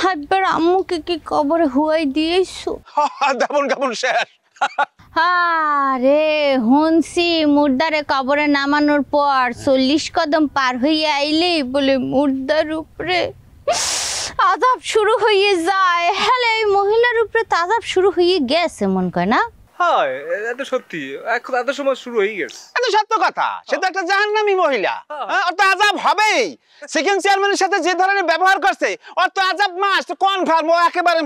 একবার আম্মুকে কি কবরে হুয়াই দিয়েছো? দাবন কাপন শেষ। আরে হুনসি মুর্দারে কবরে নামানোর পর 40 কদম পার হয়ে আইলে বলে মুর্দার উপরে আযাব শুরু হয়ে যায়। হলে এই মহিলার উপরে আযাব শুরু হয়ে গেছে মন কয় না? হয় এটা সত্যি, এখন এত সময় শুরু হয়ে গেছে। এটা সত্য কথা, সে তো একটা জাহান্নামী মহিলা, ওর তো আযাব হবেই। সেকেন্ড চেয়ারম্যানের সাথে যে ধরনের ব্যবহার করছে ওর তো আযাব মাস কনফার্ম, ও একেবারে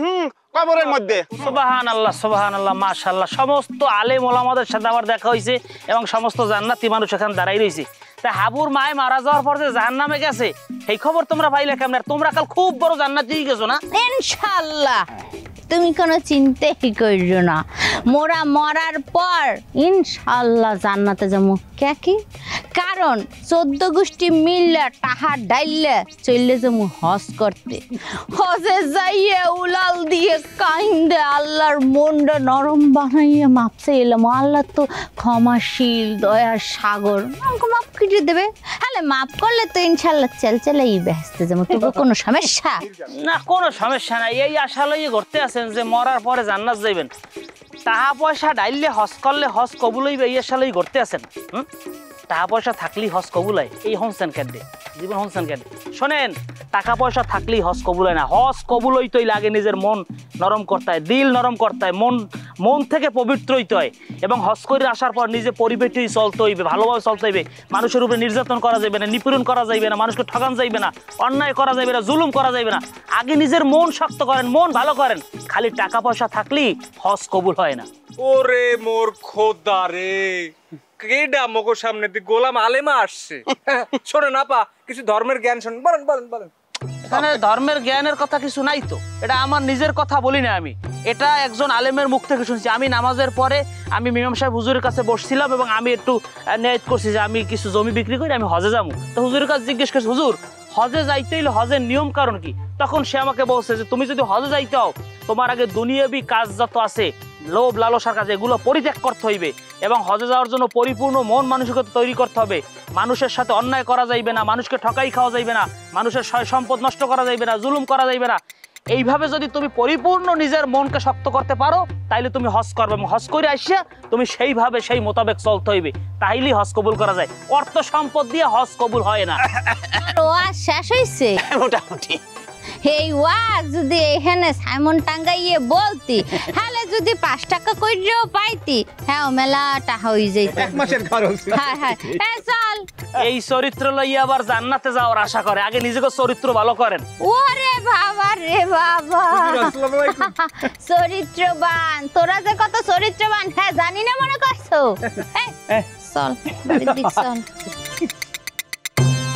কবরের মধ্যে। সুবহানাল্লাহ সুবহানাল্লাহ মাশাআল্লাহ। সমস্ত আলেম ওলামাদের সাথে আমার দেখা হয়েছে এবং সমস্ত জান্নাতি মানুষ এখানে দাঁড়াই রয়েছে। তা হাবুর মায় মারা যাওয়ার পর যে জাহান্নামে গেছে এই খবর তোমরা পাইলে কেমন? তোমরা কাল খুব বড় জান্নাতে গেছো না? ইনশাআল্লাহ তুমি কোনো চিন্তাই করিও না, মোরা মরার পর ইনশাআল্লাহ জান্নাতে যাবো। কি কারণ 14 গোষ্ঠী মিললে টাহা ডাইলে চললে যাবো হজ করতে। হজে যাইয়ে উলাল দিয়ে কাইন্দে আল্লাহর মনটা নরম বানাইয়া মাপছে এলাম। আল্লাহ তো ক্ষমাশীল দয়ার সাগর, আমাকে মাপ কেটে দেবে। হলে মাপ করলে তো ইনশাআল্লাহ চালাই বেহেস্তে যাবো। তবু কোনো সমস্যা না? কোনো সমস্যা নাই। এই আশা লইয়ে ঘুরতে আছেন যে মরার পরে জান্নাত যাইবেন, টাকা পয়সা ডাইলে হজ করলে হজ কবুল হইবে, এই আশা লইয়ে ঘুরতে আছেন। টাকা পয়সা থাকলেই হজ কবুল হয় এই হনসেন কেডে জীবন হনসেন কেডে? শোনেন, টাকা পয়সা থাকলেই হজ কবুল হয় না। হজ কবুল হইতেই লাগে নিজের মন নরম করতে হয়, দিল নরম করতে হয়, মন থেকে পবিত্র হইতে হয়। এবং হজ করে আসার পর নিজে পরিবেশই চলতে হইবে, ভালোভাবে চলতে হইবে। মানুষের উপরে নির্যাতন করা যাবে না, নিপীড়ন করা যাইবে না, মানুষকে ঠকান যাইবে না, অন্যায় করা যাইবে না, জুলুম করা যাইবে না। আগে নিজের মন শক্ত করেন, মন ভালো করেন। খালি টাকা পয়সা থাকলেই হজ কবুল হয় না। ওরে মোর খোদা রে, কেডা মগো সামনে দি গোলাম আলেমা আসছে। শোনেন আপা, কিছু ধর্মের জ্ঞান শোনেন, বলেন বলেন বলেন। এখানে ধর্মের জ্ঞানের কথা কিছু নাই তো, এটা আমার নিজের কথা বলি না আমি, এটা একজন আলেমের মুখ থেকে শুনছি। আমি নামাজের পরে আমি ইমাম সাহেব হুজুরের কাছে বসছিলাম এবং আমি একটু নিয়ত করছি যে আমি কিছু জমি বিক্রি করে আমি হজে যাবো। তো হুজুরের কাছে জিজ্ঞেস করছি, হুজুর হজে যাইতে হইলে হজের নিয়ম কারণ কি? তখন সে আমাকে বলছে যে তুমি যদি হজে যাইতে হও তোমার আগে দুনিয়াবি কাজ যত আছে, লোভ লালসার কাজ, এগুলো পরিত্যাগ করতে হইবে এবং হজে যাওয়ার জন্য পরিপূর্ণ মন মানসিকতা তৈরি করতে হবে। মানুষের সাথে অন্যায় করা যাইবে না, মানুষকে ঠকাই খাওয়া যাইবে না, মানুষের সয় সম্পদ নষ্ট করা যাইবে না, জুলুম করা যাইবে না। এইভাবে যদি তুমি পরিপূর্ণ নিজের মনকে শক্ত করতে পারো তাইলে তুমি হজ করবে এবং হজ করে আসিয়া তুমি সেইভাবে সেই মোতাবেক চলতে হইবে, তাইলেই হজ কবুল করা যায়। অর্থ সম্পদ দিয়ে হজ কবুল হয় না। শেষ হয়েছে মোটামুটি। এই ওয়াজ যদি এখানে সাইমন টাঙ্গাইয়ে বলতি, হলে যদি 5 টাকা কইরেও পাইতি, হ্যাঁ মেলা টাকা হই যাইত। এক মাসের খরচ। হ্যাঁ হ্যাঁ, চল। এই চরিত্র লইয়া আবার জান্নাতে যাওয়ার আশা করে, আগে নিজেকে চরিত্র ভালো করেন। ওরে বাবা রে বাবা, চরিত্রবান, তোরা যে কত চরিত্রবান হ্যাঁ জানি না মনে করছো। চল বাড়ির দিক চল।